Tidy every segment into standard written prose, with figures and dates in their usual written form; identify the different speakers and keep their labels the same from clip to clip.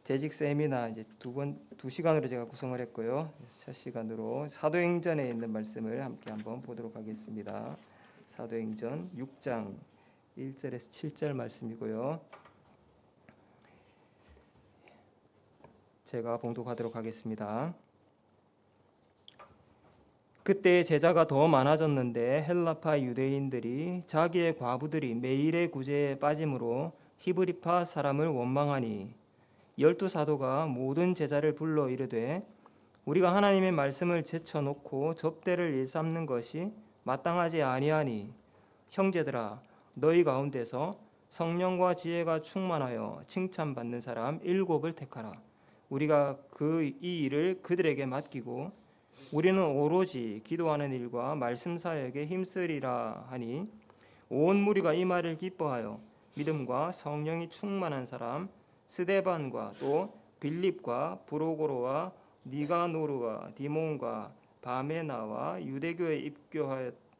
Speaker 1: 재직 세미나 이제 두 시간으로 제가 구성을 했고요. 첫 시간으로 사도행전에 있는 말씀을 함께 한번 보도록 하겠습니다. 사도행전 6장 1절에서 7절 말씀이고요. 제가 봉독하도록 하겠습니다. 그때 제자가 더 많아졌는데 헬라파 유대인들이 자기의 과부들이 매일의 구제에 빠짐으로 히브리파 사람을 원망하니 12사도가 모든 제자를 불러 이르되 우리가 하나님의 말씀을 제쳐놓고 접대를 일삼는 것이 마땅하지 아니하니 형제들아 너희 가운데서 성령과 지혜가 충만하여 칭찬받는 사람 7을 택하라. 우리가 이 일을 그들에게 맡기고 우리는 오로지 기도하는 일과 말씀 사역에 힘쓰리라 하니 온 무리가 이 말을 기뻐하여 믿음과 성령이 충만한 사람 스데반과 또 빌립과 브로고로와 니가노르와 디몬과 바메나와 유대교에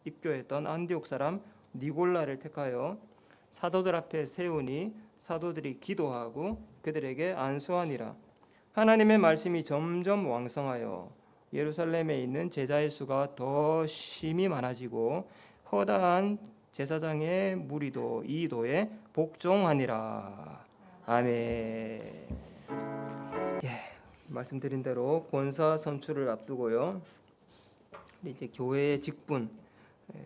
Speaker 1: 입교했던 안디옥 사람 니골라를 택하여 사도들 앞에 세우니 사도들이 기도하고 그들에게 안수하니라. 하나님의 말씀이 점점 왕성하여 예루살렘에 있는 제자의 수가 더 심히 많아지고 허다한 제사장의 무리도 이 도에 복종하니라. 아멘. 말씀드린 대로 권사 선출을 앞두고요. 이제 교회의 직분,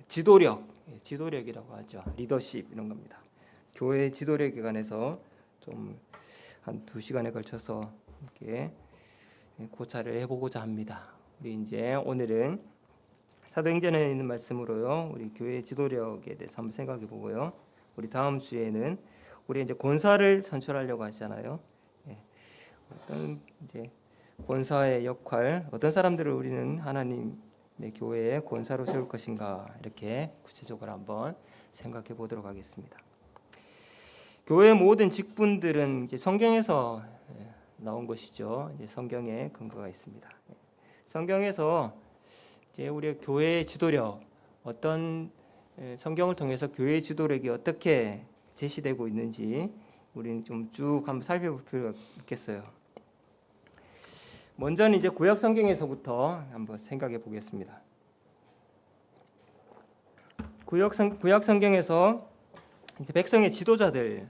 Speaker 1: 지도력이라고 하죠. 리더십 이런 겁니다. 교회의 지도력에 관해서 좀 한 2시간에 걸쳐서 이렇게 고찰을 해보고자 합니다. 우리 이제 오늘은 사도행전에 있는 말씀으로요. 우리 교회의 지도력에 대해서 한번 생각해 보고요. 우리 다음 주에는 우리 이제 권사를 선출하려고 하잖아요. 어떤 이제 권사의 역할, 어떤 사람들을 우리는 하나님의 교회의 권사로 세울 것인가 이렇게 구체적으로 한번 생각해 보도록 하겠습니다. 교회의 모든 직분들은 이제 성경에서 나온 것이죠. 이제 성경에 근거가 있습니다. 성경에서 이제 우리 교회의 지도력, 어떤 성경을 통해서 교회의 지도력이 어떻게 제시되고 있는지 우리는 좀 쭉 한번 살펴볼 필요가 있겠어요. 먼저는 이제 구약 성경에서부터 한번 생각해 보겠습니다. 구약 성경에서 이제 백성의 지도자들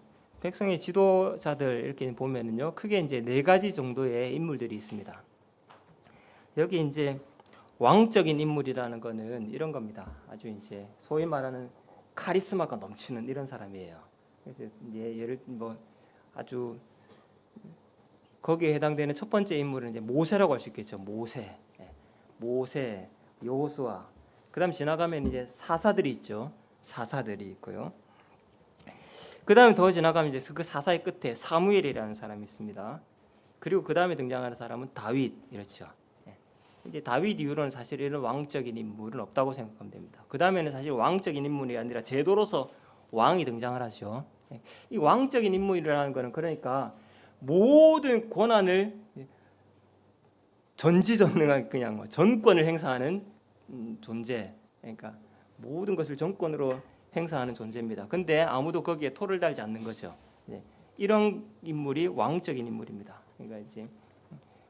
Speaker 1: 이렇게 보면은요, 크게 이제 4가지 정도의 인물들이 있습니다. 여기 이제 왕적인 인물이라는 거는 이런 겁니다. 아주 이제 소위 말하는 카리스마가 넘치는 이런 사람이에요. 그래서 이제 예를 아주 거기에 해당되는 첫 번째 인물은 이제 모세라고 할 수 있겠죠. 모세, 여호수아. 그다음 지나가면 이제 사사들이 있죠. 사사들이 있고요. 그다음에 더 지나가면 이제 그 사사의 끝에 사무엘이라는 사람이 있습니다. 그리고 그다음에 등장하는 사람은 다윗 이렇죠. 이제 다윗 이후로는 사실 이런 왕적인 인물은 없다고 생각하면 됩니다. 그다음에는 사실 왕적인 인물이 아니라 제도로서 왕이 등장을 하죠. 이 왕적인 인물이라는 것은 그러니까 모든 권한을 전지전능하게 그냥 전권을 행사하는 존재. 그러니까 모든 것을 전권으로 행사하는 존재입니다. 근데 아무도 거기에 토를 달지 않는 거죠. 이런 인물이 왕적인 인물입니다. 그러니까 이제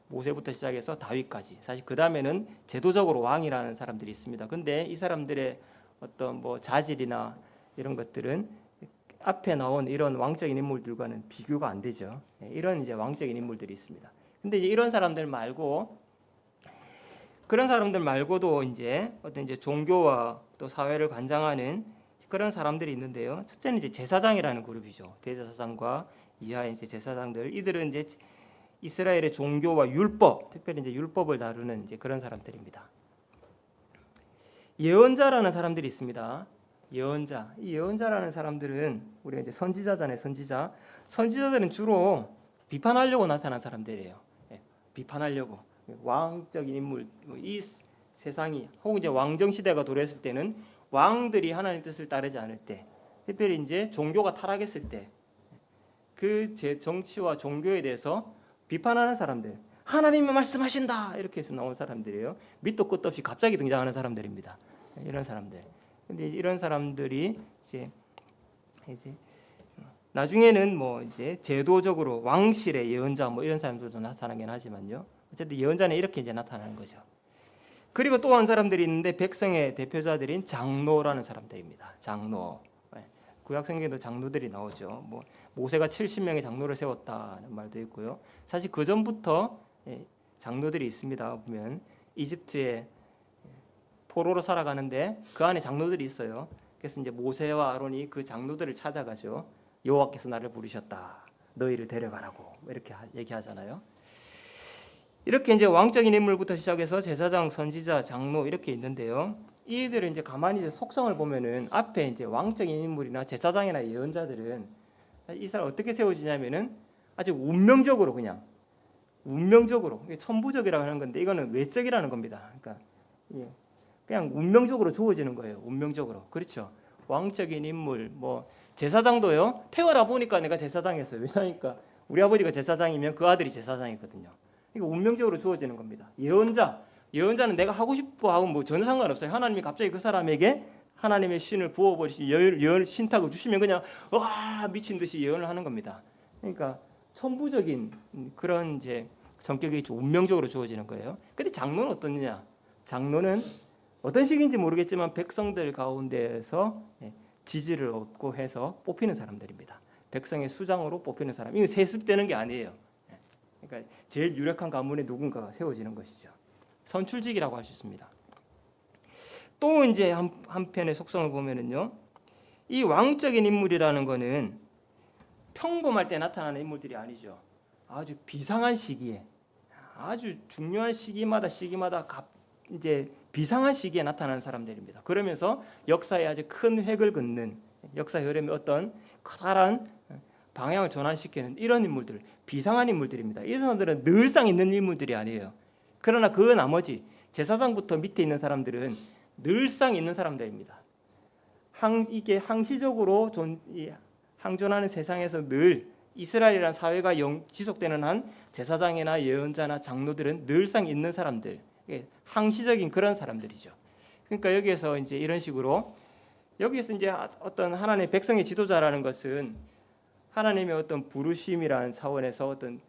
Speaker 1: 모세부터 시작해서 다윗까지. 사실 그 다음에는 제도적으로 왕이라는 사람들이 있습니다. 근데 이 사람들의 어떤 자질이나 이런 것들은 앞에 나온 이런 왕적인 인물들과는 비교가 안 되죠. 이런 이제 왕적인 인물들이 있습니다. 근데 이제 이런 사람들 말고 그런 사람들 말고도 이제 어떤 이제 종교와 또 사회를 관장하는 그런 사람들이 있는데요. 첫째는 이제 제사장이라는 그룹이죠. 대제사장과 이하의 이제 제사장들. 이들은 이제 이스라엘의 종교와 율법, 특별히 이제 율법을 다루는 이제 그런 사람들입니다. 예언자라는 사람들이 있습니다. 예언자. 이 예언자라는 사람들은 우리가 이제 선지자잖아요. 선지자들은 주로 비판하려고 나타난 사람들이에요. 비판하려고 왕적인 인물, 이 세상이 혹은 이제 왕정 시대가 도래했을 때는 왕들이 하나님 뜻을 따르지 않을 때, 특별히 이제 종교가 타락했을 때, 그 정치와 종교에 대해서 비판하는 사람들, 하나님이 말씀하신다 이렇게 해서 나온 사람들이에요. 밑도 끝도 없이 갑자기 등장하는 사람들입니다. 이런 사람들. 근데 이런 사람들이 이제 나중에는 뭐 이제 제도적으로 왕실의 예언자 뭐 이런 사람들도 나타나긴 하지만요. 어쨌든 예언자는 이렇게 이제 나타나는 거죠. 그리고 또 한 사람들이 있는데 백성의 대표자들인 장로라는 사람들입니다. 장로. 구약 성경에도 장로들이 나오죠. 뭐 모세가 70명의 장로를 세웠다는 말도 있고요. 사실 그 전부터 장로들이 있습니다. 보면 이집트에 포로로 살아가는데 그 안에 장로들이 있어요. 그래서 이제 모세와 아론이 그 장로들을 찾아가죠. 여호와께서 나를 부르셨다. 너희를 데려가라고 이렇게 얘기하잖아요. 이렇게 이제 왕적인 인물부터 시작해서 제사장, 선지자, 장로 이렇게 있는데요. 이들은 이제 가만히 이제 속성을 보면은 앞에 이제 왕적인 인물이나 제사장이나 예언자들은 이 사람 어떻게 세워지냐면은 아주 운명적으로 운명적으로 천부적이라고 하는 건데 이거는 외적이라는 겁니다. 그러니까 그냥 운명적으로 주어지는 거예요. 운명적으로. 그렇죠. 왕적인 인물 뭐 제사장도요. 태어나 보니까 내가 제사장이었어요. 왜냐니까 우리 아버지가 제사장이면 그 아들이 제사장이거든요. 이거 운명적으로 주어지는 겁니다. 예언자는 내가 하고 싶고 하고 뭐 전혀 상관없어요. 하나님이 갑자기 그 사람에게 하나님의 신을 부어버리시 신탁을 주시면 그냥 와 미친 듯이 예언을 하는 겁니다. 그러니까 천부적인 그런 이제 성격이 좀 운명적으로 주어지는 거예요. 근데 장로는 어떠느냐? 장로는 어떤 식인지 모르겠지만 백성들 가운데에서 지지를 얻고 해서 뽑히는 사람들입니다. 백성의 수장으로 뽑히는 사람. 이거 세습되는 게 아니에요. 그러니까 제일 유력한 가문에 누군가가 세워지는 것이죠. 선출직이라고 할 수 있습니다. 또 이제 한편의 속성을 보면은요, 이 왕적인 인물이라는 거는 평범할 때 나타나는 인물들이 아니죠. 아주 비상한 시기에, 아주 중요한 시기마다 이제 비상한 시기에 나타나는 사람들입니다. 그러면서 역사에 아주 큰 획을 긋는 역사 흐름의 어떤 커다란 방향을 전환시키는 이런 인물들, 비상한 인물들입니다. 이 사람들은 늘상 있는 인물들이 아니에요. 그러나 그 나머지 제사장부터 밑에 있는 사람들은 늘상 있는 사람들입니다. 이게 항시적으로 항존하는 세상에서 늘 이스라엘이라는 사회가 지속되는 한 제사장이나 예언자나 장로들은 늘상 있는 사람들, 항시적인 그런 사람들이죠. 그러니까 여기에서 이제 이런 식으로 여기에서 이제 어떤 하나님의 백성의 지도자라는 것은 하나님의 어떤 부르심이라는 차원에서 어떤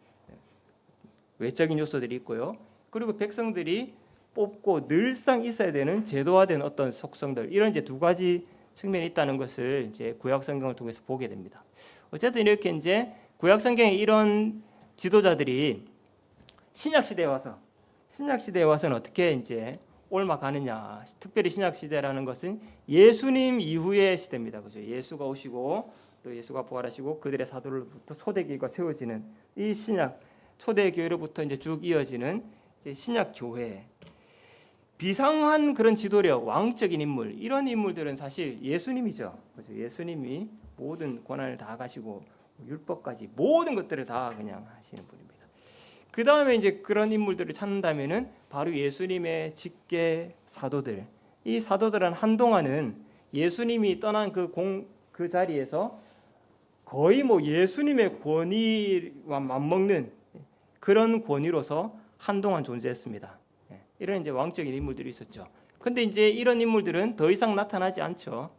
Speaker 1: 외적인 요소들이 있고요. 그리고 백성들이 뽑고 늘상 있어야 되는 제도화된 어떤 속성들 이런 이제 두 가지 측면이 있다는 것을 이제 구약 성경을 통해서 보게 됩니다. 어쨌든 이렇게 이제 구약 성경에 이런 지도자들이 신약 시대에 와서는 어떻게 이제 옮아가느냐. 특별히 신약 시대라는 것은 예수님 이후의 시대입니다. 그죠? 예수가 오시고 또 예수가 부활하시고 그들의 사도로부터 초대교회가 세워지는 이 신약 초대교회로부터 이제 쭉 이어지는 이제 신약 교회. 비상한 그런 지도력, 왕적인 인물 이런 인물들은 사실 예수님이죠. 그죠? 예수님이 모든 권한을 다 가시고 율법까지 모든 것들을 다 그냥 하시는 분입니다. 그 다음에 이제 그런 인물들을 찾는다면은 바로 예수님의 직계 사도들. 이 사도들은 한동안은 예수님이 떠난 그 자리에서 거의 뭐 예수님의 권위와 맞먹는 그런 권위로서 한동안 존재했습니다. 이런 이제 왕적인 인물들이 있었죠. 근데 이제 이런 인물들은 더 이상 나타나지 않죠.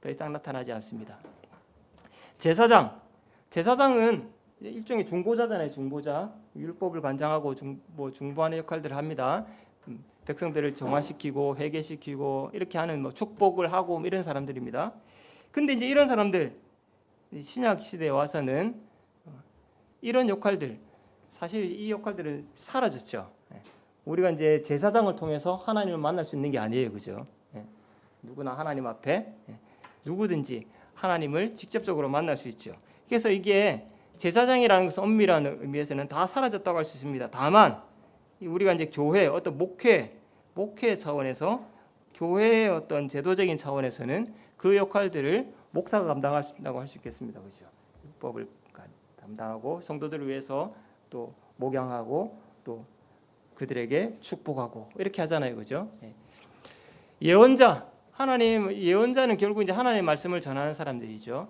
Speaker 1: 더 이상 나타나지 않습니다. 제사장은 일종의 중보자잖아요. 중보자. 율법을 관장하고 중보하는 역할들을 합니다. 백성들을 정화시키고 회개시키고 이렇게 하는 뭐 축복을 하고 이런 사람들입니다. 근데 이제 이런 사람들 신약 시대에 와서는 이런 역할들 사실 이 역할들은 사라졌죠. 우리가 이제 제사장을 통해서 하나님을 만날 수 있는 게 아니에요, 그죠? 누구나 하나님 앞에 누구든지 하나님을 직접적으로 만날 수 있죠. 그래서 이게 제사장이라는 것은 엄밀한 의미에서는 다 사라졌다고 할 수 있습니다. 다만 우리가 이제 교회 어떤 목회 차원에서 교회의 어떤 제도적인 차원에서는 그 역할들을 목사가 감당한다고 할 수 있겠습니다, 그죠? 율법을 담당하고 성도들을 위해서 또 목양하고 또 그들에게 축복하고 이렇게 하잖아요, 그죠? 예언자는 결국 이제 하나님의 말씀을 전하는 사람들이죠.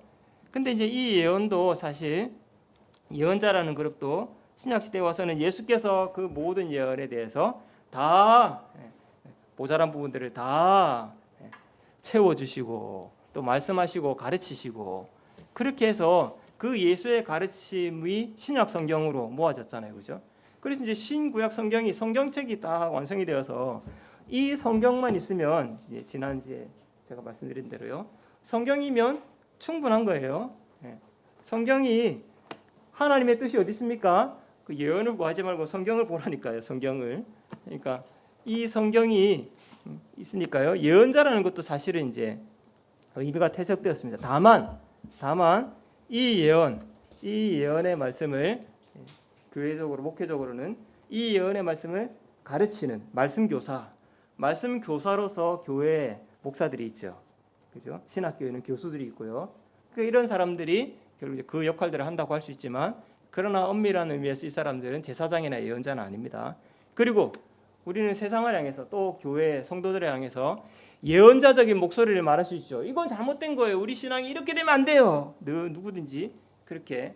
Speaker 1: 근데 이제 이 예언도 사실 예언자라는 그룹도 신약 시대에 와서는 예수께서 그 모든 예언에 대해서 다 모자란 부분들을 다 채워주시고 또 말씀하시고 가르치시고 그렇게 해서 그 예수의 가르침이 신약 성경으로 모아졌잖아요, 그죠? 그래서 이제 신구약 성경이 성경책이 딱 완성이 되어서 이 성경만 있으면 이제 지난주에 제가 말씀드린 대로요, 성경이면 충분한 거예요. 예. 성경이 하나님의 뜻이 어디 있습니까? 그 예언을 구하지 말고 성경을 보라니까요. 성경을. 그러니까 이 성경이 있으니까요. 예언자라는 것도 사실은 이제 의미가 퇴색되었습니다. 다만 이 예언의 말씀을 교회적으로 목회적으로는 이 예언의 말씀을 가르치는 말씀 교사로서 교회 목사들이 있죠. 그죠? 신학교에는 교수들이 있고요. 이런 사람들이 결국 그 역할들을 한다고 할 수 있지만, 그러나 엄밀한 의미에서 이 사람들은 제사장이나 예언자는 아닙니다. 그리고 우리는 세상을 향해서 또 교회 성도들을 향해서 예언자적인 목소리를 말할 수 있죠. 이건 잘못된 거예요. 우리 신앙이 이렇게 되면 안 돼요. 누구든지 그렇게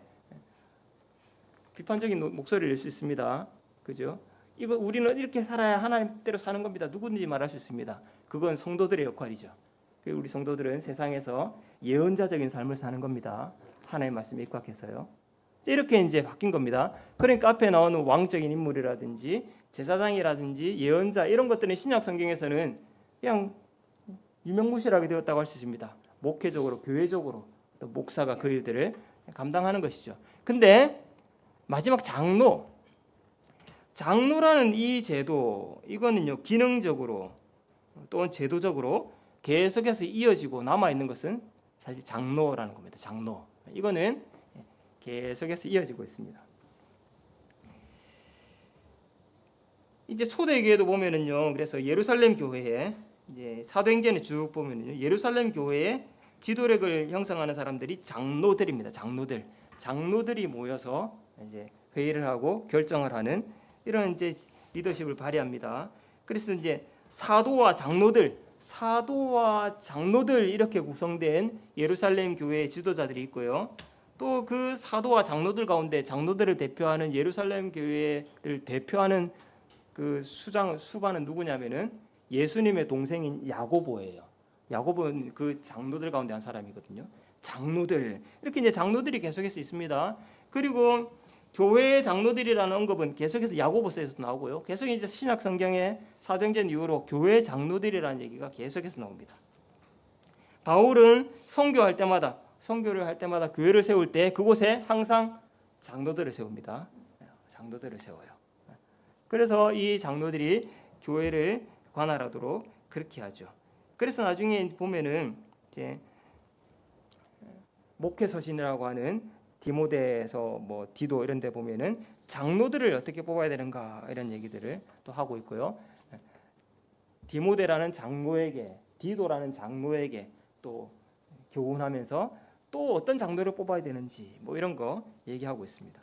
Speaker 1: 비판적인 목소리를 낼 수 있습니다. 그죠? 이거 우리는 이렇게 살아야 하나님대로 사는 겁니다. 누구든지 말할 수 있습니다. 그건 성도들의 역할이죠. 우리 성도들은 세상에서 예언자적인 삶을 사는 겁니다. 하나님의 말씀에 입각해서요. 이렇게 이제 바뀐 겁니다. 그러니까 앞에 나오는 왕적인 인물이라든지 제사장이라든지 예언자 이런 것들은 신약 성경에서는 그냥 유명무실하게 되었다고 할 수 있습니다. 목회적으로, 교회적으로 또 목사가 그 일들을 감당하는 것이죠. 근데 마지막 장로라는 이 제도, 이거는요 기능적으로 또는 제도적으로 계속해서 이어지고 남아 있는 것은 사실 장로라는 겁니다. 장로. 이거는 계속해서 이어지고 있습니다. 이제 초대교회도 보면은요, 그래서 예루살렘 교회에 이제 사도행전에 쭉 보면은요, 예루살렘 교회에 지도력을 형성하는 사람들이 장로들입니다. 장로들이 모여서 이제 회의를 하고 결정을 하는 이런 이제 리더십을 발휘합니다. 그래서 이제 사도와 장로들 이렇게 구성된 예루살렘 교회의 지도자들이 있고요. 또 그 사도와 장로들 가운데 장로들을 대표하는 예루살렘 교회를 대표하는 그 수반은 누구냐면은 예수님의 동생인 야고보예요. 야고보는 그 장로들 가운데 한 사람이거든요. 장로들, 이렇게 이제 장로들이 계속해서 있습니다. 그리고 교회의 장로들이라는 언급은 계속해서 야고보서에서 나오고요. 계속 이제 신약 성경의 사도행전 이후로 교회 장로들이라는 얘기가 계속해서 나옵니다. 바울은 선교를 할 때마다 교회를 세울 때 그곳에 항상 장로들을 세웁니다. 장로들을 세워요. 그래서 이 장로들이 교회를 관할하도록 그렇게 하죠. 그래서 나중에 보면은 이제 목회서신이라고 하는 디모데에서 뭐 디도 이런 데 보면은 장로들을 어떻게 뽑아야 되는가 이런 얘기들을 또 하고 있고요. 디모데라는 장로에게, 디도라는 장로에게 또 교훈하면서 또 어떤 장로를 뽑아야 되는지 뭐 이런 거 얘기하고 있습니다.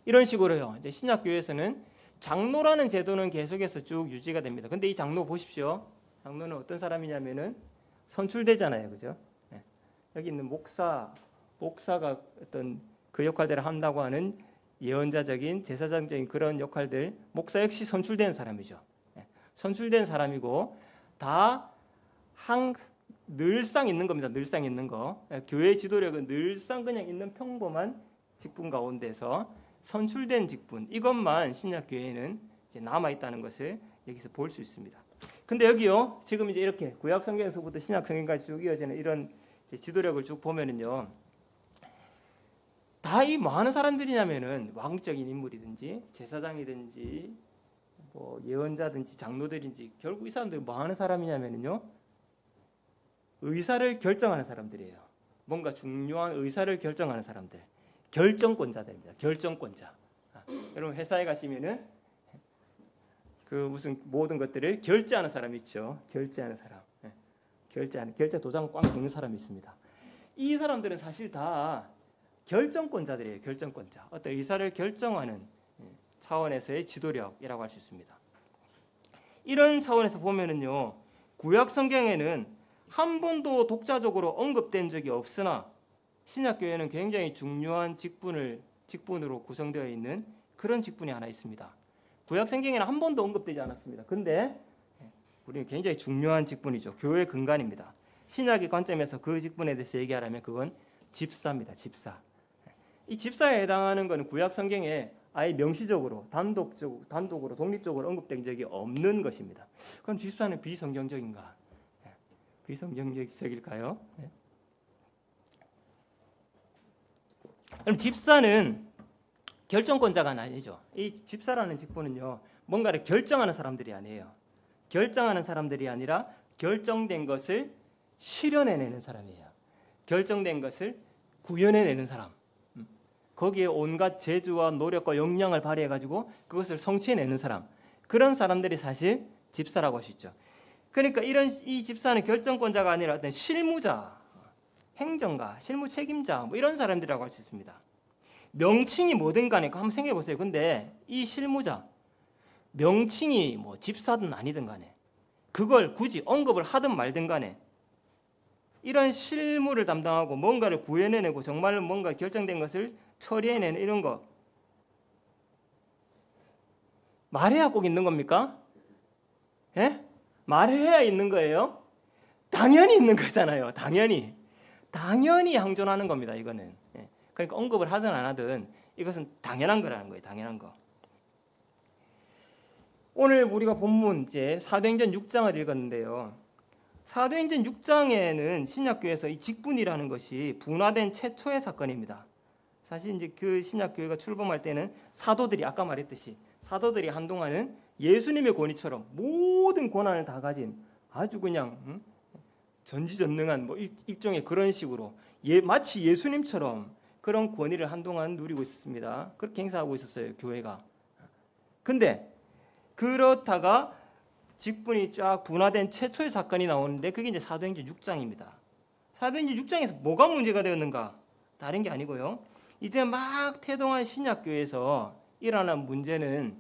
Speaker 1: 이런 식으로요. 이제 신약 교회에서는 장로라는 제도는 계속해서 쭉 유지가 됩니다. 근데 이 장로 보십시오. 장로는 어떤 사람이냐면은 선출되잖아요. 그죠? 네. 여기 있는 목사가 어떤 그 역할들을 한다고 하는 예언자적인 제사장적인 그런 역할들, 목사 역시 선출된 사람이죠. 네. 선출된 사람이고 늘상 있는 겁니다. 늘상 있는 거. 교회 지도력은 늘상 그냥 있는 평범한 직분 가운데서 선출된 직분, 이것만 신약 교회에는 이제 남아 있다는 것을 여기서 볼 수 있습니다. 근데 여기요, 지금 이제 이렇게 구약 성경에서부터 신약 성경까지 쭉 이어지는 이런 지도력을 쭉 보면은요, 다 이 많은 사람들이냐면은 왕적인 인물이든지 제사장이든지 뭐 예언자든지 장로들인지 결국 이 사람들이 뭐 하는 사람이냐면은요, 의사를 결정하는 사람들이에요. 뭔가 중요한 의사를 결정하는 사람들. 결정권자들입니다. 결정권자. 여러분 회사에 가시면은 그 무슨 모든 것들을 결제하는 사람 있죠. 결제하는 사람. 결제 도장 꽝 찍는 사람이 있습니다. 이 사람들은 사실 다 결정권자들이에요. 결정권자. 어떤 의사를 결정하는 차원에서의 지도력이라고 할 수 있습니다. 이런 차원에서 보면은요, 구약 성경에는 한 번도 독자적으로 언급된 적이 없으나 신약 교회는 굉장히 중요한 직분으로 구성되어 있는 그런 직분이 하나 있습니다. 구약 성경에는 한 번도 언급되지 않았습니다. 근데 우리는 굉장히 중요한 직분이죠. 교회의 근간입니다. 신약의 관점에서 그 직분에 대해서 얘기하려면 그건 집사입니다. 집사. 이 집사에 해당하는 것은 구약 성경에 아예 명시적으로 단독으로 독립적으로 언급된 적이 없는 것입니다. 그럼 집사는 비성경적인가? 비성경적일까요? 그럼 집사는 결정권자가 아니죠. 이 집사라는 직분은요, 뭔가를 결정하는 사람들이 아니에요. 결정하는 사람들이 아니라 결정된 것을 실현해내는 사람이에요. 결정된 것을 구현해내는 사람. 거기에 온갖 재주와 노력과 역량을 발휘해가지고 그것을 성취해내는 사람. 그런 사람들이 사실 집사라고 할 수 있죠. 그러니까 이 집사는 결정권자가 아니라 어떤 실무자, 행정가, 실무 책임자 뭐 이런 사람들이라고 할 수 있습니다. 명칭이 뭐든 간에 한번 생각해 보세요. 근데 이 실무자, 명칭이 뭐 집사든 아니든 간에 그걸 굳이 언급을 하든 말든 간에 이런 실무를 담당하고 뭔가를 구현해내고 정말 뭔가 결정된 것을 처리해내는 이런 거 말해야 꼭 있는 겁니까? 예? 말해야 있는 거예요? 당연히 있는 거잖아요. 당연히 항존하는 겁니다. 이거는. 예. 그러니까 언급을 하든 안 하든 이것은 당연한 거라는 거예요. 당연한 거. 오늘 우리가 본문 이제 사도행전 6장을 읽었는데요. 사도행전 6장에는 신약교회에서 이 직분이라는 것이 분화된 최초의 사건입니다. 사실 이제 그 신약교회가 출범할 때는 사도들이 아까 말했듯이 사도들이 한동안은 예수님의 권위처럼 모든 권한을 다 가진 아주 그냥 전지전능한 뭐 일종의 그런 식으로 마치 예수님처럼 그런 권위를 한동안 누리고 있었습니다. 그렇게 행사하고 있었어요, 교회가. 근데 그렇다가 직분이 쫙 분화된 최초의 사건이 나오는데 그게 이제 사도행전 6장입니다. 사도행전 6장에서 뭐가 문제가 되었는가? 다른 게 아니고요. 이제 막 태동한 신약교회에서 일어난 문제는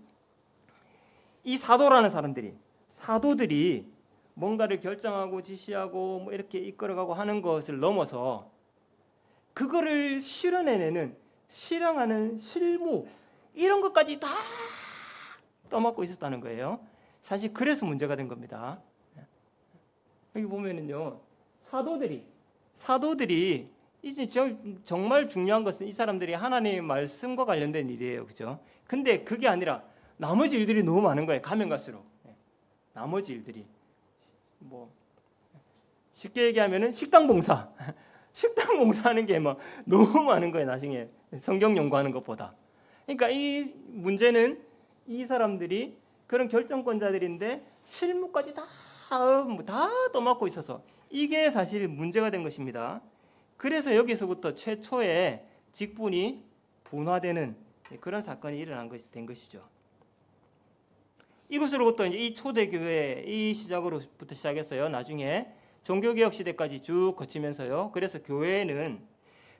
Speaker 1: 이 사도라는 사도들이 뭔가를 결정하고 지시하고 뭐 이렇게 이끌어가고 하는 것을 넘어서 그거를 실행하는 실무 이런 것까지 다 떠맡고 있었다는 거예요. 사실 그래서 문제가 된 겁니다. 여기 보면은요, 사도들이 이제 정말 중요한 것은 이 사람들이 하나님의 말씀과 관련된 일이에요, 그죠? 근데 그게 아니라 나머지 일들이 너무 많은 거예요. 가면 갈수록 나머지 일들이 뭐 쉽게 얘기하면은 식당 봉사하는 게 막 너무 많은 거예요. 나중에 성경 연구하는 것보다. 그러니까 이 문제는 이 사람들이 그런 결정권자들인데 실무까지 다 떠맡고 있어서 이게 사실 문제가 된 것입니다. 그래서 여기서부터 최초의 직분이 분화되는 그런 사건이 된 것이죠. 이것으로부터 이제 이 초대교회 이 시작으로부터 시작했어요. 나중에 종교개혁 시대까지 쭉 거치면서요. 그래서 교회에는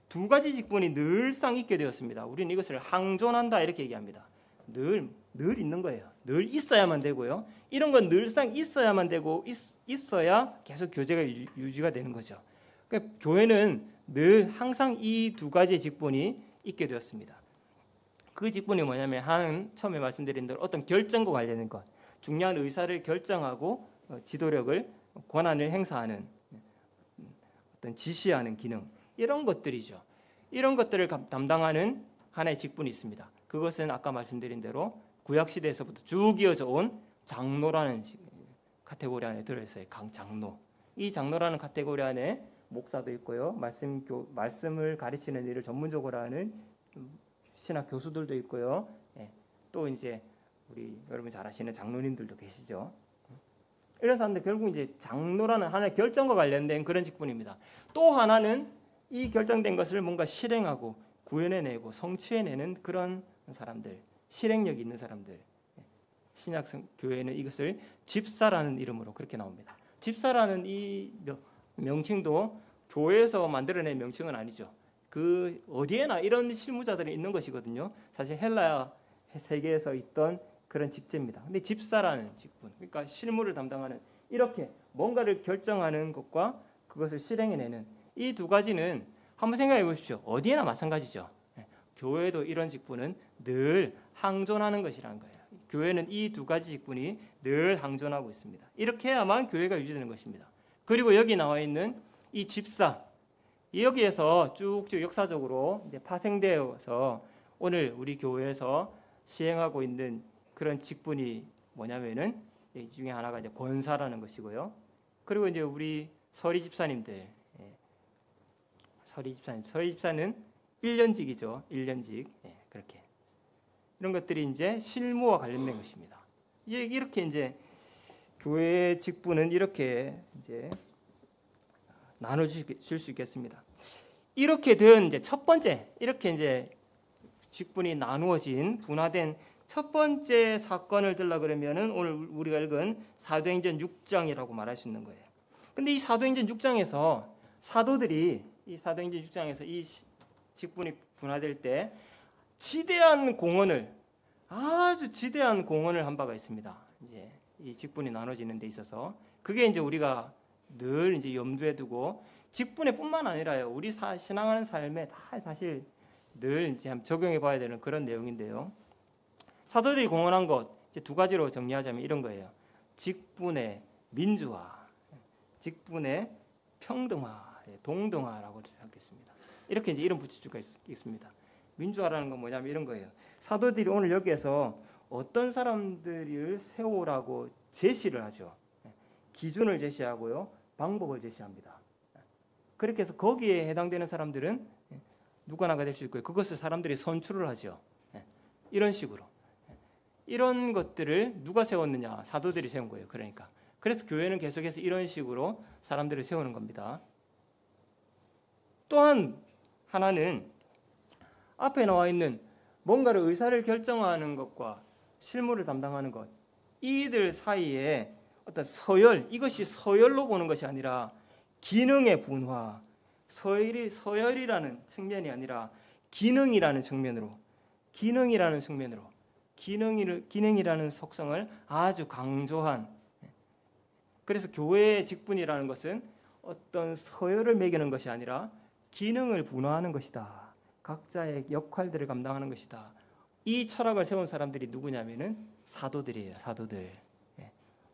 Speaker 1: 두 가지 직분이 늘상 있게 되었습니다. 우리는 이것을 항존한다 이렇게 얘기합니다. 늘 있는 거예요. 늘 있어야만 되고요. 이런 건 늘상 있어야만 되고 있어야 계속 교제가 유지가 되는 거죠. 그러니까 교회는 늘 항상 이 두 가지의 직분이 있게 되었습니다. 그 직분이 뭐냐면 처음에 말씀드린 대로 어떤 결정과 관련된 것, 중요한 의사를 결정하고 지도력을 권한을 행사하는 어떤 지시하는 기능 이런 것들이죠. 이런 것들을 담당하는 하나의 직분이 있습니다. 그것은 아까 말씀드린 대로 구약 시대에서부터 쭉 이어져 온 장로라는 카테고리 안에 들어있어요. 장로. 이 장로라는 카테고리 안에 목사도 있고요. 말씀을 가르치는 일을 전문적으로 하는 신학 교수들도 있고요. 또 이제 우리 여러분 잘 아시는 장로님들도 계시죠. 이런 사람들 결국 이제 장로라는 하나의 결정과 관련된 그런 직분입니다. 또 하나는 이 결정된 것을 뭔가 실행하고 구현해내고 성취해내는 그런 사람들, 실행력이 있는 사람들. 신약 교회는 이것을 집사라는 이름으로 그렇게 나옵니다. 집사라는 이 명칭도 교회에서 만들어낸 명칭은 아니죠. 그 어디에나 이런 실무자들이 있는 것이거든요. 사실 헬라 세계에서 있던 그런 직제입니다. 근데 집사라는 직분, 그러니까 실무를 담당하는 이렇게 뭔가를 결정하는 것과 그것을 실행해내는 이 두 가지는 한번 생각해 보십시오. 어디에나 마찬가지죠. 교회도 이런 직분은 늘 항존하는 것이라는 거예요. 교회는 이 두 가지 직분이 늘 항존하고 있습니다. 이렇게 해야만 교회가 유지되는 것입니다. 그리고 여기 나와 있는 이 집사, 여기에서 쭉쭉 역사적으로 이제 파생되어서 오늘 우리 교회에서 시행하고 있는 그런 직분이 뭐냐면은 이 중에 하나가 이제 권사라는 것이고요. 그리고 이제 우리 서리 집사님들, 서리 집사는 1년직이죠. 1년직. 그렇게. 이런 것들이 이제 실무와 관련된 것입니다. 이렇게 이제 교회의 직분은 이렇게 이제 나눠질 수 있겠습니다. 이렇게 된 이제 첫 번째, 이렇게 이제 직분이 나누어진 분화된 첫 번째 사건을 들라 그러면은 오늘 우리가 읽은 사도행전 6장이라고 말할 수 있는 거예요. 근데 이 사도행전 6장에서 사도들이 이 사도행전 6장에서 이 직분이 분화될 때 아주 지대한 공헌을 한 바가 있습니다. 이제 이 직분이 나눠지는 데 있어서 그게 이제 우리가 늘 이제 염두에 두고 직분에뿐만 아니라요. 우리 신앙하는 삶에 다 사실 늘 이제 한번 적용해 봐야 되는 그런 내용인데요. 사도들이 공헌한 것 이제 두 가지로 정리하자면 이런 거예요. 직분의 민주화, 직분의 평등화, 동등화라고 하겠습니다. 이렇게 이제 이름 붙일 수가 있습니다. 민주화라는 건 뭐냐면 이런 거예요. 사도들이 오늘 여기에서 어떤 사람들을 세우라고 제시를 하죠. 기준을 제시하고요, 방법을 제시합니다. 그렇게 해서 거기에 해당되는 사람들은 누구나가 될 수 있고요. 그것을 사람들이 선출을 하죠. 이런 식으로. 이런 것들을 누가 세웠느냐? 사도들이 세운 거예요. 그래서 교회는 계속해서 이런 식으로 사람들을 세우는 겁니다. 또한 하나는 앞에 나와 있는 뭔가를 의사를 결정하는 것과 실무를 담당하는 것, 이들 사이에 어떤 서열, 이것이 서열로 보는 것이 아니라 기능의 분화, 서열이라는 측면이 아니라 기능이라는 측면으로 기능이라는 속성을 아주 강조한. 그래서 교회의 직분이라는 것은 어떤 서열을 매기는 것이 아니라 기능을 분화하는 것이다. 각자의 역할들을 감당하는 것이다. 이 철학을 세운 사람들이 누구냐면은 사도들이에요. 사도들.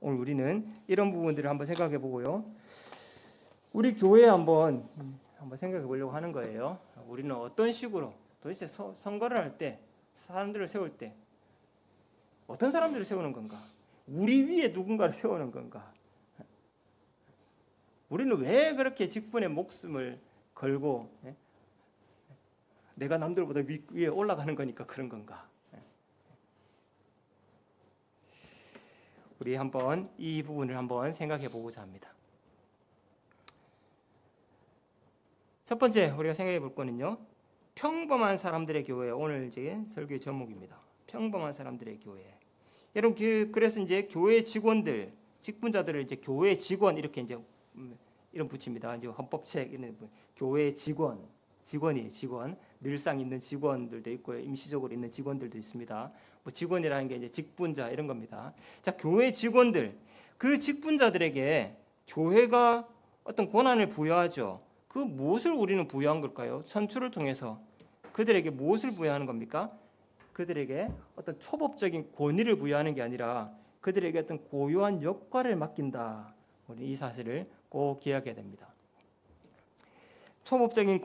Speaker 1: 오늘 우리는 이런 부분들을 한번 생각해 보고요. 우리 교회에 한번 생각해 보려고 하는 거예요. 우리는 어떤 식으로 도대체 선거를 할 때, 사람들을 세울 때 어떤 사람들을 세우는 건가? 우리 위에 누군가를 세우는 건가? 우리는 왜 그렇게 직분에 목숨을 걸고 내가 남들보다 위에 올라가는 거니까 그런 건가? 우리 한번 이 부분을 한번 생각해 보고자 합니다. 첫 번째 우리가 생각해 볼 거는요. 평범한 사람들의 교회. 오늘 이제 설교의 제목입니다. 평범한 사람들의 교회. 여러분 그래서 이제 교회 직원들, 직분자들을 이제 교회 직원 이렇게 이제 이름 붙입니다. 이제 헌법책 이런 교회 직원이에요. 직원. 늘상 있는 직원들도 있고요. 임시적으로 있는 직원들도 있습니다. 뭐 직원이라는 게 이제 직분자 이런 겁니다. 자, 교회 직원들, 그 직분자들에게 교회가 어떤 권한을 부여하죠. 그 무엇을 우리는 부여한 걸까요? 선출을 통해서 그들에게 무엇을 부여하는 겁니까? 그들에게 어떤 초법적인 권위를 부여하는 게 아니라 그들에게 어떤 고유한 역할을 맡긴다. 우리 이 사실을 꼭 기억해야 됩니다. 초법적인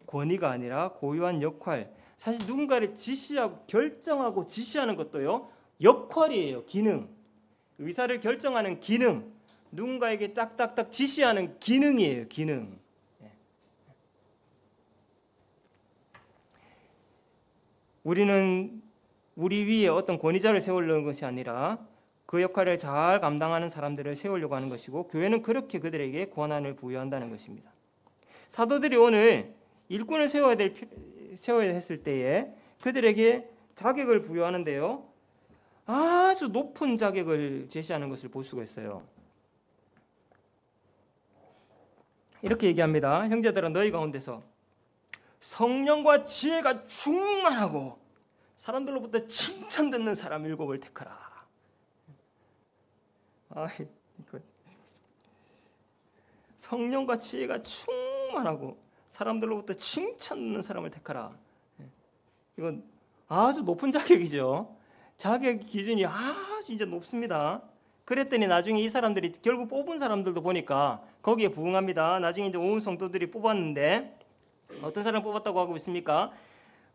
Speaker 1: 권위가 아니라 고유한 역할. 사실 누군가를 지시하고 결정하고 지시하는 것도요, 역할이에요. 기능. 의사를 결정하는 기능. 누군가에게 딱딱딱 지시하는 기능이에요. 기능. 우리는 우리 위에 어떤 권위자를 세우려는 것이 아니라 그 역할을 잘 감당하는 사람들을 세우려고 하는 것이고, 교회는 그렇게 그들에게 권한을 부여한다는 것입니다. 사도들이 오늘 일꾼을 세워야 했을 때에 그들에게 자격을 부여하는데요, 아주 높은 자격을 제시하는 것을 볼 수가 있어요. 이렇게 얘기합니다. 형제들아, 너희 가운데서 성령과 지혜가 충만하고 사람들로부터 칭찬 듣는 사람 7을 택하라. 성령과 지혜가 충만하고 사람들로부터 칭찬 듣는 사람을 택하라. 이건 아주 높은 자격이죠. 자격 기준이 아주 이제 높습니다. 그랬더니 나중에 이 사람들이 결국 뽑은 사람들도 보니까 거기에 부응합니다. 나중에 이제 온 성도들이 뽑았는데 어떤 사람 뽑았다고 하고 있습니까?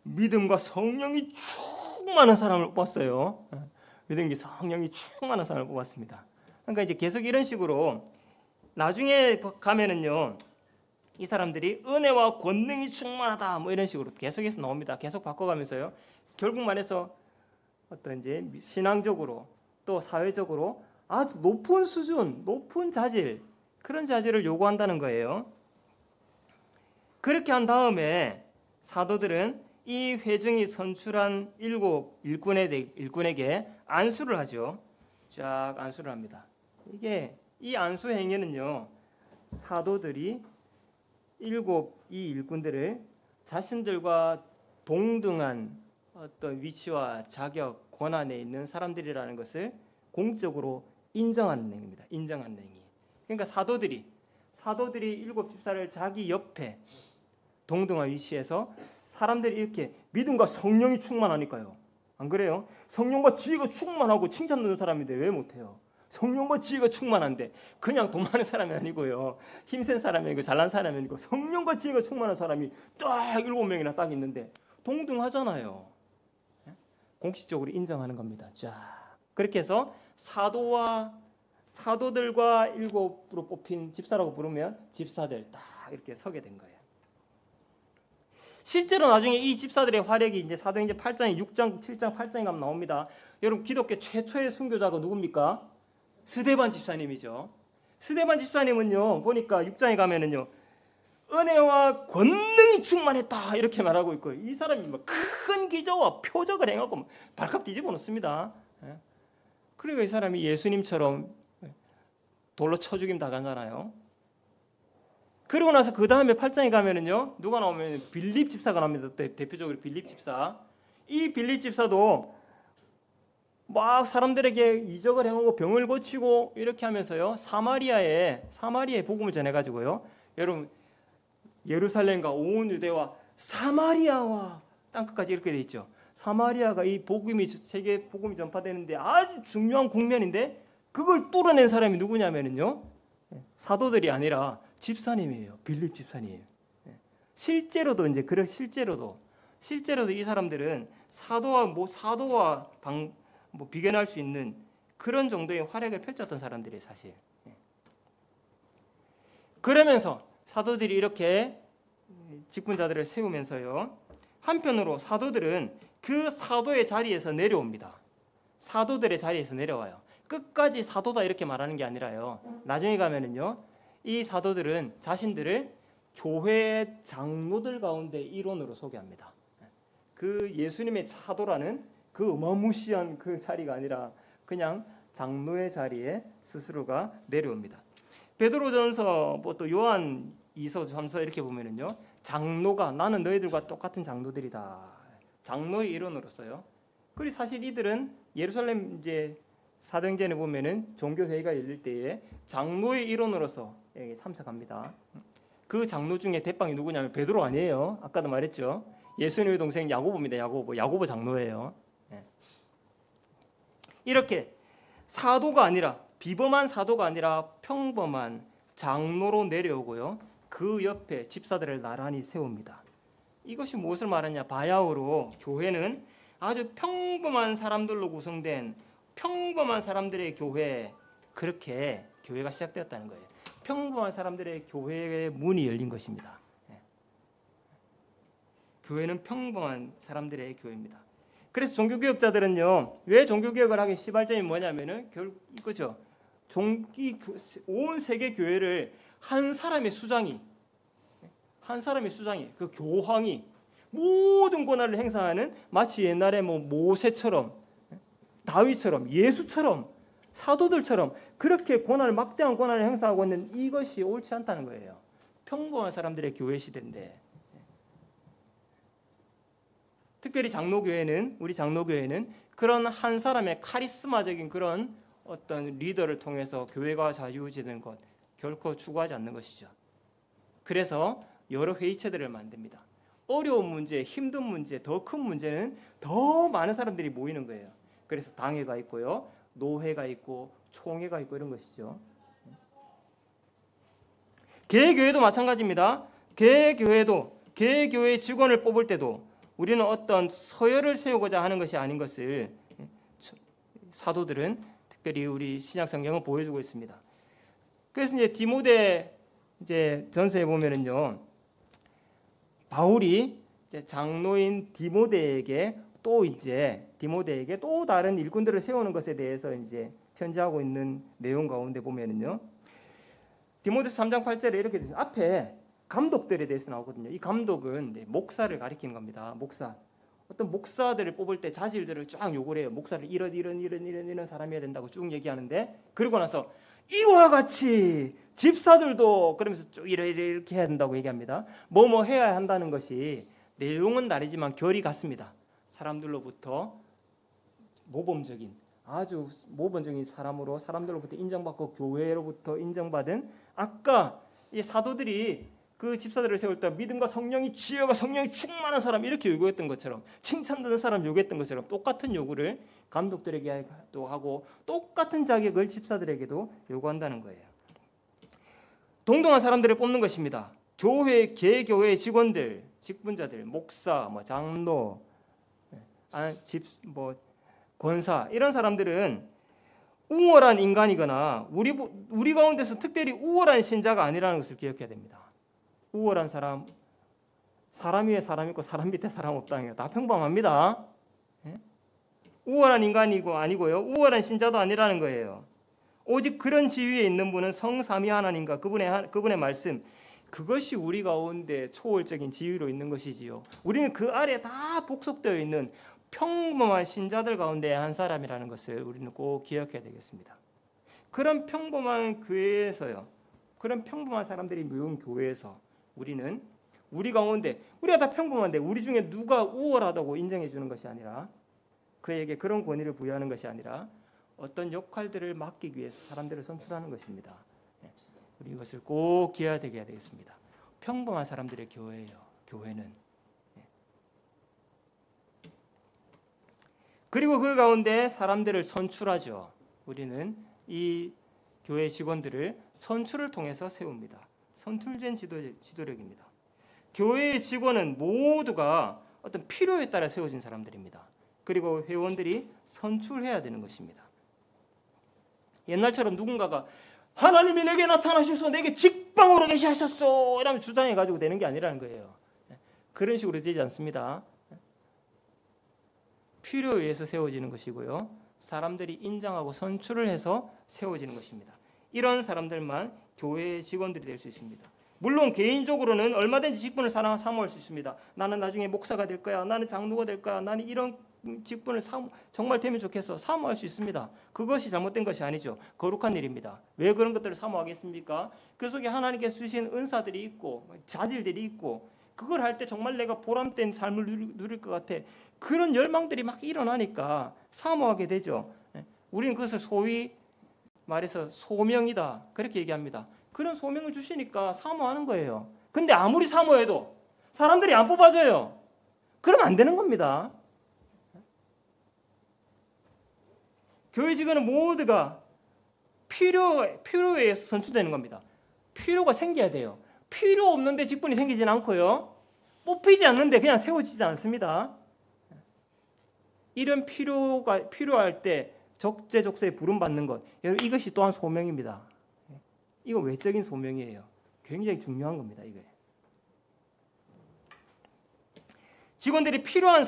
Speaker 1: 믿음과 성령이 충만한 사람을 뽑았어요. 믿음과 성령이 충만한 사람을 뽑았습니다. 그러니까 이제 계속 이런 식으로 나중에 가면은요, 이 사람들이 은혜와 권능이 충만하다 뭐 이런 식으로 계속해서 나옵니다. 계속 바꿔가면서요. 결국 말해서 어떤 이제 신앙적으로 또 사회적으로 아주 높은 수준, 높은 자질, 그런 자질을 요구한다는 거예요. 그렇게 한 다음에 사도들은 이 회중이 선출한 7 일꾼에게 안수를 하죠. 쫙 안수를 합니다. 이 안수 행위는요, 사도들이 이 일꾼들을 자신들과 동등한 어떤 위치와 자격, 권한에 있는 사람들이라는 것을 공적으로 인정하는 행위입니다. 인정하는 행위. 그러니까 사도들이 7 집사를 자기 옆에 동등한 위치에서 사람들이 이렇게 믿음과 성령이 충만하니까요. 안 그래요? 성령과 지혜가 충만하고 칭찬 듣는 사람인데 왜 못해요? 성령과 지혜가 충만한데 그냥 돈 많은 사람이 아니고요, 힘센 사람이 아니고 잘난 사람이 아니고 성령과 지혜가 충만한 사람이 딱 7명이나 딱 있는데 동등하잖아요. 공식적으로 인정하는 겁니다. 자, 그렇게 해서 사도들과 7으로 뽑힌 집사라고 부르면 집사들 딱 이렇게 서게 된 거예요. 실제로 나중에 이 집사들의 활약이 이제 사도행전 8장에 6장, 7장, 8장에 가면 나옵니다. 여러분, 기독교 최초의 순교자가 누굽니까? 스데반 집사님이죠. 스데반 집사님은요, 보니까 6장에 가면은요, 은혜와 권능이 충만했다 이렇게 말하고 있고, 이 사람이 큰 기적과 표적을 행하고 발칵 뒤집어 놓습니다. 그러니까 이 사람이 예수님처럼 돌로 쳐 죽임 당하잖아요. 그러고 나서 그 다음에 8장에 가면은요, 누가 나오면 빌립 집사가 나옵니다. 대표적으로 빌립 집사. 이 빌립 집사도 막 사람들에게 이적을 행하고 병을 고치고 이렇게 하면서요, 사마리아에 복음을 전해가지고요, 여러분, 예루살렘과 온 유대와 사마리아와 땅끝까지 이렇게 돼 있죠. 사마리아가 이 복음이 세계 복음이 전파되는데 아주 중요한 국면인데 그걸 뚫어낸 사람이 누구냐면은요, 사도들이 아니라 집사님이에요. 빌립 집사님. 실제로도 이 사람들은 사도와 비견할 수 있는 그런 정도의 활약을 펼쳤던 사람들이 사실. 그러면서 사도들이 이렇게 직분자들을 세우면서요, 한편으로 사도들은 그 사도의 자리에서 내려옵니다. 사도들의 자리에서 내려와요. 끝까지 사도다 이렇게 말하는 게 아니라요, 나중에 가면은요, 이 사도들은 자신들을 교회의 장로들 가운데 일원으로 소개합니다. 그 예수님의 사도라는 그 어마무시한 그 자리가 아니라 그냥 장로의 자리에 스스로가 내려옵니다. 베드로전서 또 요한 2서 3서 이렇게 보면은요, 장로가 나는 너희들과 똑같은 장로들이다. 장로의 일원으로서요. 그리고 사실 이들은 예루살렘 이제 사도행전에 보면은 종교 회의가 열릴 때에 장로의 일원으로서 참석합니다. 그 장로 중에 대빵이 누구냐면 베드로 아니에요. 아까도 말했죠. 예수님의 동생 야고보입니다. 야고보 장로예요. 이렇게 비범한 사도가 아니라 평범한 장로로 내려오고요, 그 옆에 집사들을 나란히 세웁니다. 이것이 무엇을 말하냐? 바야흐로 교회는 아주 평범한 사람들로 구성된 평범한 사람들의 교회, 그렇게 교회가 시작되었다는 거예요. 평범한 사람들의 교회의 문이 열린 것입니다. 교회는 평범한 사람들의 교회입니다. 그래서 종교개혁자들은요, 왜 종교개혁을 하기 시발점이 뭐냐면은 결국 이거죠. 온 세계 교회를 한 사람의 수장이 그 교황이 모든 권한을 행사하는, 마치 옛날에 모세처럼, 다윗처럼, 예수처럼, 사도들처럼 그렇게 막대한 권한을 행사하고 있는 이것이 옳지 않다는 거예요. 평범한 사람들의 교회 시대인데, 특별히 우리 장로교회는 그런 한 사람의 카리스마적인 그런 어떤 리더를 통해서 교회가 좌지우지되는 것 결코 추구하지 않는 것이죠. 그래서 여러 회의체들을 만듭니다. 어려운 문제, 힘든 문제, 더 큰 문제는 더 많은 사람들이 모이는 거예요. 그래서 당회가 있고요, 노회가 있고 총회가 있고 이런 것이죠. 개교회도 마찬가지입니다. 개교회 직원을 뽑을 때도 우리는 어떤 서열을 세우고자 하는 것이 아닌 것을 사도들은 특별히 우리 신약 성경은 보여주고 있습니다. 그래서 이제 디모데 이제 전서에 보면은요, 바울이 이제 장로인 디모데에게 또 다른 일꾼들을 세우는 것에 대해서 이제 편지하고 있는 내용 가운데 보면은요, 디모데서 3장 8절에 이렇게 되죠. 앞에 감독들에 대해서 나오거든요. 이 감독은 목사를 가리키는 겁니다. 목사. 어떤 목사들을 뽑을 때 자질들을 쫙 요구를 해요. 목사를 이런 사람이어야 된다고 쭉 얘기하는데, 그러고 나서 이와 같이 집사들도 그러면서 쭉 이렇게 해야 된다고 얘기합니다. 뭐 해야 한다는 것이 내용은 다르지만 결이 같습니다. 사람들로부터 아주 모범적인 사람으로 사람들로부터 인정받고 교회로부터 인정받은, 아까 이 사도들이 그 집사들을 세울 때 믿음과 성령이 지혜가 성령이 충만한 사람 이렇게 요구했던 것처럼, 칭찬받는 사람 요구했던 것처럼 똑같은 요구를 감독들에게도 하고 똑같은 자격을 집사들에게도 요구한다는 거예요. 동등한 사람들을 뽑는 것입니다. 개교회 직원들, 직분자들, 목사, 장로, 권사, 이런 사람들은 우월한 인간이거나 우리 가운데서 특별히 우월한 신자가 아니라는 것을 기억해야 됩니다. 우월한 사람 위에 사람 있고 사람 밑에 사람 없다는 게 다 평범합니다. 우월한 인간이고 아니고요, 우월한 신자도 아니라는 거예요. 오직 그런 지위에 있는 분은 성삼위 하나님과 그분의 말씀, 그것이 우리 가운데 초월적인 지위로 있는 것이지요. 우리는 그 아래에 다 복속되어 있는 평범한 신자들 가운데 한 사람이라는 것을 우리는 꼭 기억해야 되겠습니다. 그런 평범한 교회에서요, 그런 평범한 사람들이 모인 교회에서 우리 가운데, 우리가 다 평범한데 우리 중에 누가 우월하다고 인정해 주는 것이 아니라, 그에게 그런 권위를 부여하는 것이 아니라 어떤 역할들을 맡기기 위해서 사람들을 선출하는 것입니다. 우리 이것을 꼭 기해야 되겠습니다. 평범한 사람들의 교회예요. 교회는. 그리고 그 가운데 사람들을 선출하죠. 우리는 이 교회 직원들을 선출을 통해서 세웁니다. 선출된 지도력입니다. 교회의 직원은 모두가 어떤 필요에 따라 세워진 사람들입니다. 그리고 회원들이 선출해야 되는 것입니다. 옛날처럼 누군가가 하나님이 내게 나타나셔서 내게 직방으로 계시하셨소 이러면 주장해가지고 되는 게 아니라는 거예요. 그런 식으로 되지 않습니다. 필요에 의해서 세워지는 것이고요, 사람들이 인정하고 선출을 해서 세워지는 것입니다. 이런 사람들만 교회의 직원들이 될 수 있습니다. 물론 개인적으로는 얼마든지 직분을 사모할 수 있습니다. 나는 나중에 목사가 될 거야, 나는 장로가 될 거야, 나는 이런 직분을 정말 되면 좋겠어, 사모할 수 있습니다. 그것이 잘못된 것이 아니죠. 거룩한 일입니다. 왜 그런 것들을 사모하겠습니까? 그 속에 하나님께서 주신 은사들이 있고 자질들이 있고, 그걸 할 때 정말 내가 보람된 삶을 누릴 것 같아, 그런 열망들이 막 일어나니까 사모하게 되죠. 우리는 그것을 소위 말해서 소명이다 그렇게 얘기합니다. 그런 소명을 주시니까 사모하는 거예요. 근데 아무리 사모해도 사람들이 안 뽑아줘요. 그러면 안 되는 겁니다. 교회 직원은 모두가 필요에 의해서 선출되는 겁니다. 필요가 생겨야 돼요. 필요 없는데 직분이 생기진 않고요, 뽑히지 않는데 그냥 세워지지 않습니다. 이런 필요할 때 적재적소에 부름받는 것, 이것이 또한 소명입니다. 이거 외적인 소명이에요. 굉장히 중요한 겁니다. 이게 직원들이 필요한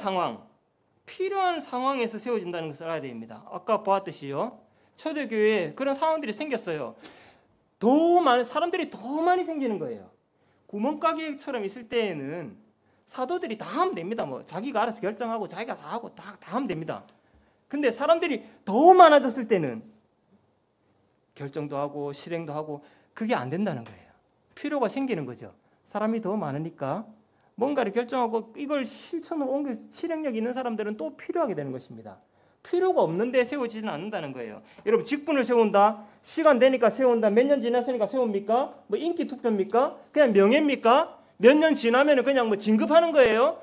Speaker 1: 상황에서 세워진다는 것을 알아야 됩니다. 아까 보았듯이요, 초대교회에 그런 상황들이 생겼어요. 사람들이 더 많이 생기는 거예요. 구멍가게처럼 있을 때에는 사도들이 다 하면 됩니다. 자기가 알아서 결정하고 자기가 다 하고 다 하면 됩니다. 근데 사람들이 더 많아졌을 때는 결정도 하고 실행도 하고 그게 안 된다는 거예요. 필요가 생기는 거죠. 사람이 더 많으니까 뭔가를 결정하고 이걸 실천으로 옮겨 실행력 있는 사람들은 또 필요하게 되는 것입니다. 필요가 없는데 세워지지는 않는다는 거예요. 여러분, 직분을 세운다, 시간 되니까 세운다, 몇 년 지났으니까 세웁니까? 인기 투표입니까? 그냥 명예입니까? 몇 년 지나면 그냥 진급하는 거예요?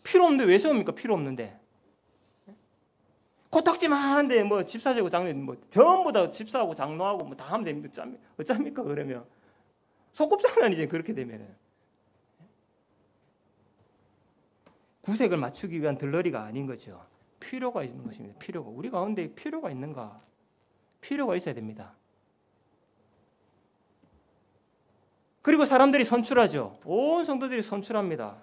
Speaker 1: 필요 없는데 왜 세웁니까? 필요 없는데. 코딱지만 하는데 뭐 집사지고 장로 뭐 전부 다 집사하고 장로하고 뭐 다 하면 됩니다. 어쩝니까 그러면 소꿉장난이지 그렇게 되면은. 구색을 맞추기 위한 들러리가 아닌 거죠. 필요가 있는 것입니다. 필요가. 우리 가운데 필요가 있는가? 필요가 있어야 됩니다. 그리고 사람들이 선출하죠. 온 성도들이 선출합니다.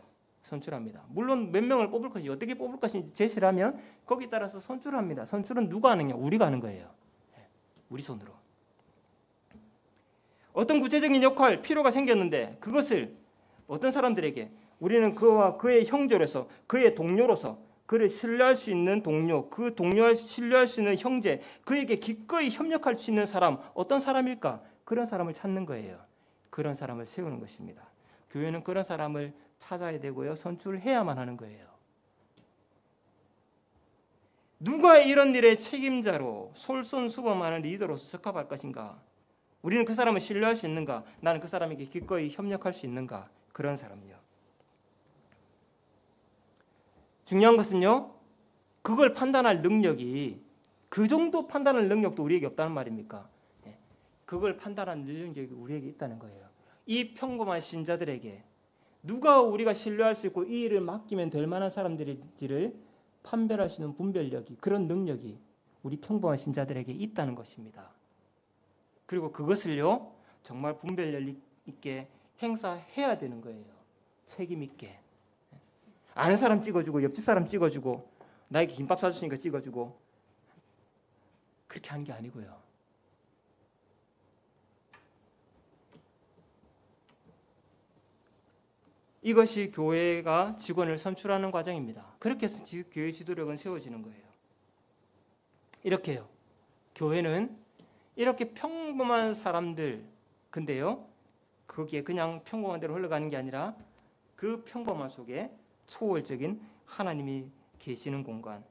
Speaker 1: 물론 몇 명을 뽑을 것이 어떻게 뽑을 것인지 제시를 하면 거기에 따라서 선출합니다. 선출은 누가 하느냐? 우리가 하는 거예요. 우리 손으로. 어떤 구체적인 역할, 필요가 생겼는데 그것을 어떤 사람들에게 우리는 그와 그의 형제로서, 그의 동료로서, 그를 신뢰할 수 있는 동료, 그 동료를 신뢰할 수 있는 형제, 그에게 기꺼이 협력할 수 있는 사람, 어떤 사람일까? 그런 사람을 찾는 거예요. 그런 사람을 세우는 것입니다. 교회는 그런 사람을 찾아야 되고요. 선출해야만 하는 거예요. 누가 이런 일의 책임자로 솔선수범하는 리더로서 적합할 것인가? 우리는 그 사람을 신뢰할 수 있는가? 나는 그 사람에게 기꺼이 협력할 수 있는가? 그런 사람이요. 중요한 것은요. 그걸 판단할 능력이 그 정도 판단할 능력도 우리에게 없다는 말입니까? 그걸 판단하는 능력이 우리에게 있다는 거예요. 이 평범한 신자들에게 누가 우리가 신뢰할 수 있고 이 일을 맡기면 될 만한 사람들인지를 판별할 수 있는 분별력이, 그런 능력이 우리 평범한 신자들에게 있다는 것입니다. 그리고 그것을요 정말 분별력 있게 행사해야 되는 거예요. 책임 있게. 아는 사람 찍어주고 옆집 사람 찍어주고 나에게 김밥 사주시니까 찍어주고 그렇게 하는 게 아니고요. 이것이 교회가 직원을 선출하는 과정입니다. 그렇게 해서 교회 지도력은 세워지는 거예요. 이렇게요. 교회는 이렇게 평범한 사람들, 근데요 거기에 그냥 평범한 대로 흘러가는 게 아니라 그 평범함 속에 초월적인 하나님이 계시는 공간,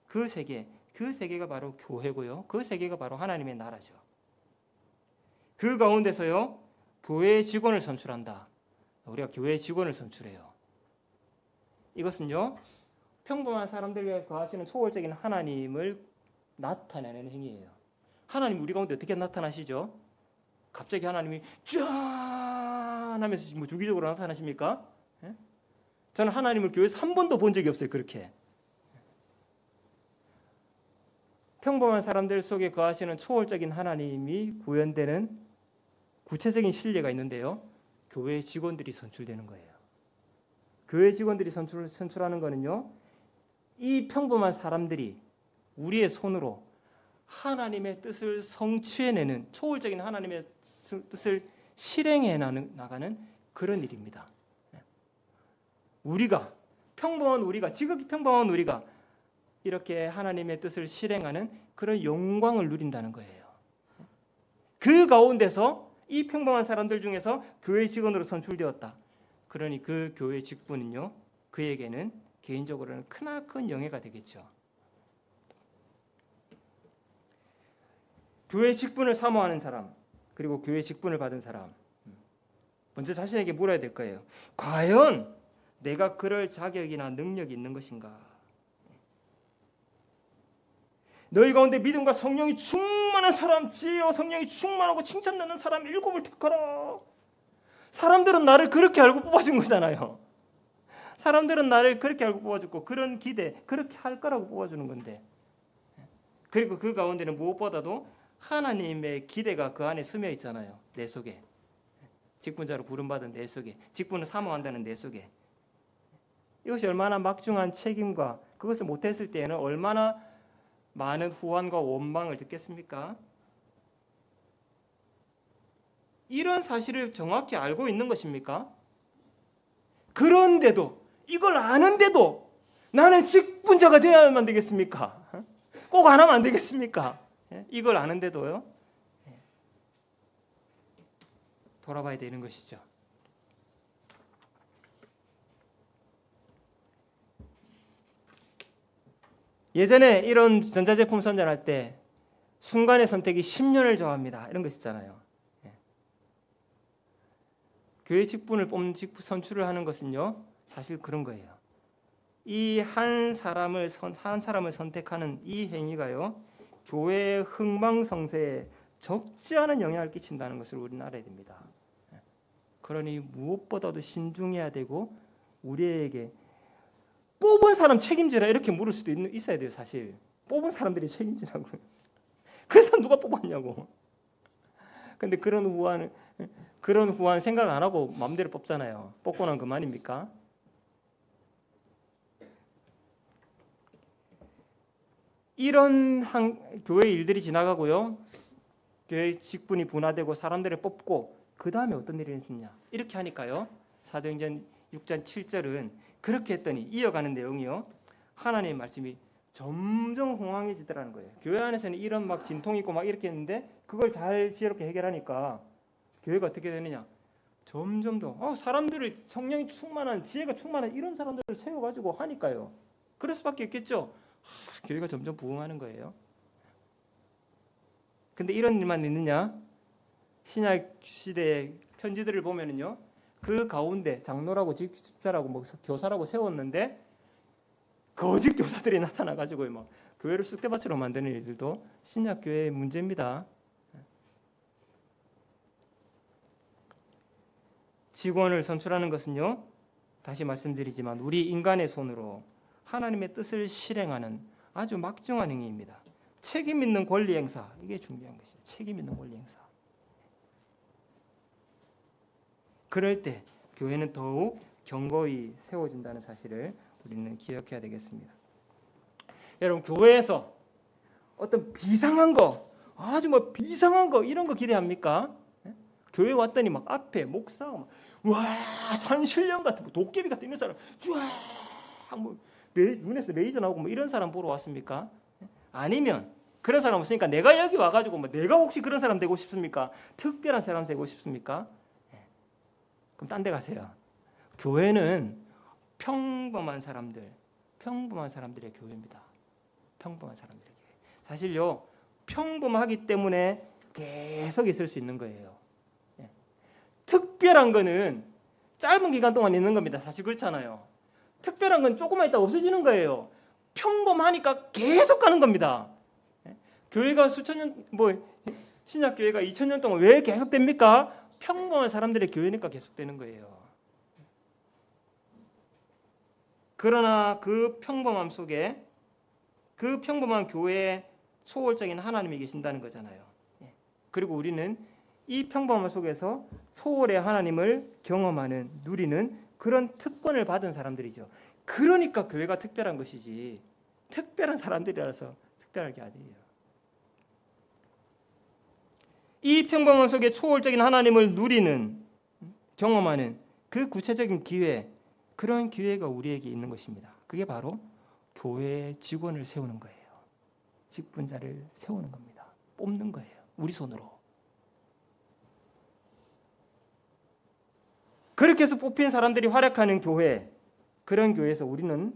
Speaker 1: 그 세계가 바로 교회고요. 그 세계가 바로 하나님의 나라죠. 그 가운데서요 교회의 직원을 선출한다. 우리가 교회의 직원을 선출해요. 이것은요 평범한 사람들에게 거하시는 초월적인 하나님을 나타내는 행위예요. 하나님 우리 가운데 어떻게 나타나시죠? 갑자기 하나님이 짠 하면서 뭐 주기적으로 나타나십니까? 저는 하나님을 교회에서 한 번도 본 적이 없어요. 그렇게 평범한 사람들 속에 거하시는 초월적인 하나님이 구현되는 구체적인 신뢰가 있는데요. 교회 직원들이 선출되는 거예요. 교회 직원들이 선출하는 거는요. 이 평범한 사람들이 우리의 손으로 하나님의 뜻을 성취해내는 초월적인 하나님의 뜻을 실행해 나가는 그런 일입니다. 우리가 지극히 평범한 우리가 이렇게 하나님의 뜻을 실행하는 그런 영광을 누린다는 거예요. 그 가운데서 이 평범한 사람들 중에서 교회 직원으로 선출되었다. 그러니 그 교회 직분은요. 그에게는 개인적으로는 크나큰 영예가 되겠죠. 교회 직분을 사모하는 사람, 그리고 교회 직분을 받은 사람, 먼저 자신에게 물어야 될 거예요. 과연 내가 그럴 자격이나 능력이 있는 것인가? 너희 가운데 믿음과 성령이 충만한 사람, 지혜와 성령이 충만하고 칭찬받는 사람 7을 택하라. 사람들은 나를 그렇게 알고 뽑아준 거잖아요. 사람들은 나를 그렇게 알고 뽑아줬고 그런 기대, 그렇게 할 거라고 뽑아주는 건데, 그리고 그 가운데는 무엇보다도 하나님의 기대가 그 안에 스며 있잖아요. 내 속에. 직분자로 부름받은 내 속에, 직분을 사모한다는 내 속에. 이것이 얼마나 막중한 책임과 그것을 못했을 때에는 얼마나 많은 후환과 원망을 듣겠습니까? 이런 사실을 정확히 알고 있는 것입니까? 그런데도 이걸 아는데도 나는 직분자가 되어야만 되겠습니까? 꼭 안 하면 안 되겠습니까? 이걸 아는데도요. 돌아봐야 되는 것이죠. 예전에 이런 전자제품 선전할 때 순간의 선택이 10년을 저합니다. 이런 거 있잖아요. 교회 직분을 뽑는 선출을 하는 것은요. 사실 그런 거예요. 이 한 사람을 선택하는 이 행위가요, 교회의 흥망성쇠에 적지 않은 영향을 끼친다는 것을 우리는 알아야 됩니다. 그러니 무엇보다도 신중해야 되고, 우리에게 뽑은 사람 책임지라 이렇게 물을 수도 있어야 돼요. 사실 뽑은 사람들이 책임지라고. 그래서 누가 뽑았냐고. 근데 그런 후한 생각 안 하고 마음대로 뽑잖아요. 뽑고 난 그만입니까? 이런 교회 일들이 지나가고요, 교회 직분이 분화되고 사람들을 뽑고 그 다음에 어떤 일이 있었냐, 이렇게 하니까요, 사도행전 6장 7절은 그렇게 했더니 이어가는 내용이요, 하나님의 말씀이 점점 홍황해지더라는 거예요. 교회 안에서는 이런 막 진통 있고 막 이렇게 했는데 그걸 잘 지혜롭게 해결하니까 교회가 어떻게 되느냐, 점점 더 사람들을 성령이 충만한, 지혜가 충만한 이런 사람들을 세워가지고 하니까요, 그럴 수밖에 없겠죠. 교회가 점점 부흥하는 거예요. 근데 이런 일만 있느냐? 신약 시대의 편지들을 보면은요, 그 가운데 장로라고 집사라고 뭐 교사라고 세웠는데 거짓 교사들이 나타나가지고 막 교회를 쑥대밭으로 만드는 일들도 신약 교회의 문제입니다. 직원을 선출하는 것은요, 다시 말씀드리지만 우리 인간의 손으로 하나님의 뜻을 실행하는 아주 막중한 행위입니다. 책임 있는 권리 행사, 이게 중요한 것이에요. 책임 있는 권리 행사. 그럴 때 교회는 더욱 견고히 세워진다는 사실을 우리는 기억해야 되겠습니다. 여러분, 교회에서 어떤 비상한 거, 아주 뭐 비상한 거 이런 거 기대합니까? 교회 왔더니 막 앞에 목사가 와 산신령 같은 도깨비 같은 이런 사람 쫙뭐 눈에서 레이저 나오고 뭐 이런 사람 보러 왔습니까? 아니면 그런 사람 없으니까 내가 여기 와가지고 뭐 내가 혹시 그런 사람 되고 싶습니까? 특별한 사람 되고 싶습니까? 그럼 딴 데 가세요. 교회는 평범한 사람들의 교회입니다. 평범한 사람들의 교회. 사실요, 평범하기 때문에 계속 있을 수 있는 거예요. 특별한 거는 짧은 기간 동안 있는 겁니다. 사실 그렇잖아요. 특별한 건 조금만 있다 없어지는 거예요. 평범하니까 계속 가는 겁니다. 교회가 수천 년, 신약 교회가 2000년 동안 왜 계속됩니까? 평범한 사람들의 교회니까 계속되는 거예요. 그러나 그 평범함 속에 그 평범한 교회에 초월적인 하나님이 계신다는 거잖아요. 그리고 우리는 이 평범함 속에서 초월의 하나님을 경험하는, 누리는 그런 특권을 받은 사람들이죠. 그러니까 교회가 특별한 것이지, 특별한 사람들이라서 특별한 게 아니에요. 이 평범함 속에 초월적인 하나님을 누리는, 경험하는 그 구체적인 기회, 그런 기회가 우리에게 있는 것입니다. 그게 바로 교회의 직원을 세우는 거예요. 직분자를 세우는 겁니다. 뽑는 거예요. 우리 손으로. 그렇게 해서 뽑힌 사람들이 활약하는 교회, 그런 교회에서 우리는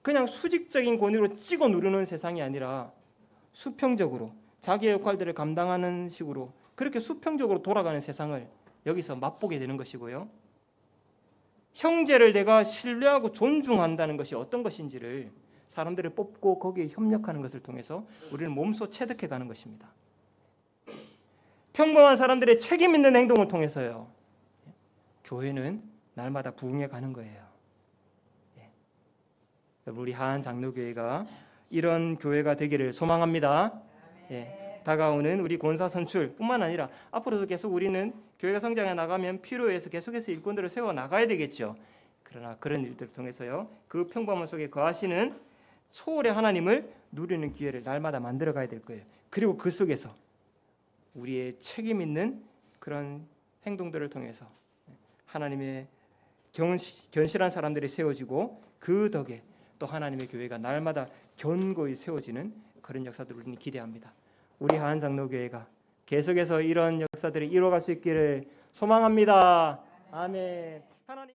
Speaker 1: 그냥 수직적인 권위로 찍어 누르는 세상이 아니라 수평적으로 자기의 역할들을 감당하는 식으로 그렇게 수평적으로 돌아가는 세상을 여기서 맛보게 되는 것이고요. 형제를 내가 신뢰하고 존중한다는 것이 어떤 것인지를 사람들을 뽑고 거기에 협력하는 것을 통해서 우리는 몸소 체득해 가는 것입니다. 평범한 사람들의 책임 있는 행동을 통해서요, 교회는 날마다 부흥해 가는 거예요. 우리 하안 장로교회가 이런 교회가 되기를 소망합니다. 다가오는 우리 권사 선출뿐만 아니라 앞으로도 계속 우리는 교회가 성장해 나가면 필요해서 계속해서 일꾼들을 세워 나가야 되겠죠. 그러나 그런 일들을 통해서요, 그 평범함 속에 거하시는 초월의 하나님을 누리는 기회를 날마다 만들어 가야 될 거예요. 그리고 그 속에서 우리의 책임 있는 그런 행동들을 통해서 하나님의 견실한 사람들이 세워지고 그 덕에 또 하나님의 교회가 날마다 견고히 세워지는 그런 역사들을 우리는 기대합니다. 우리 하안 장로교회가 계속해서 이런 역사들이 이루어갈 수 있기를 소망합니다. 아멘. 하나님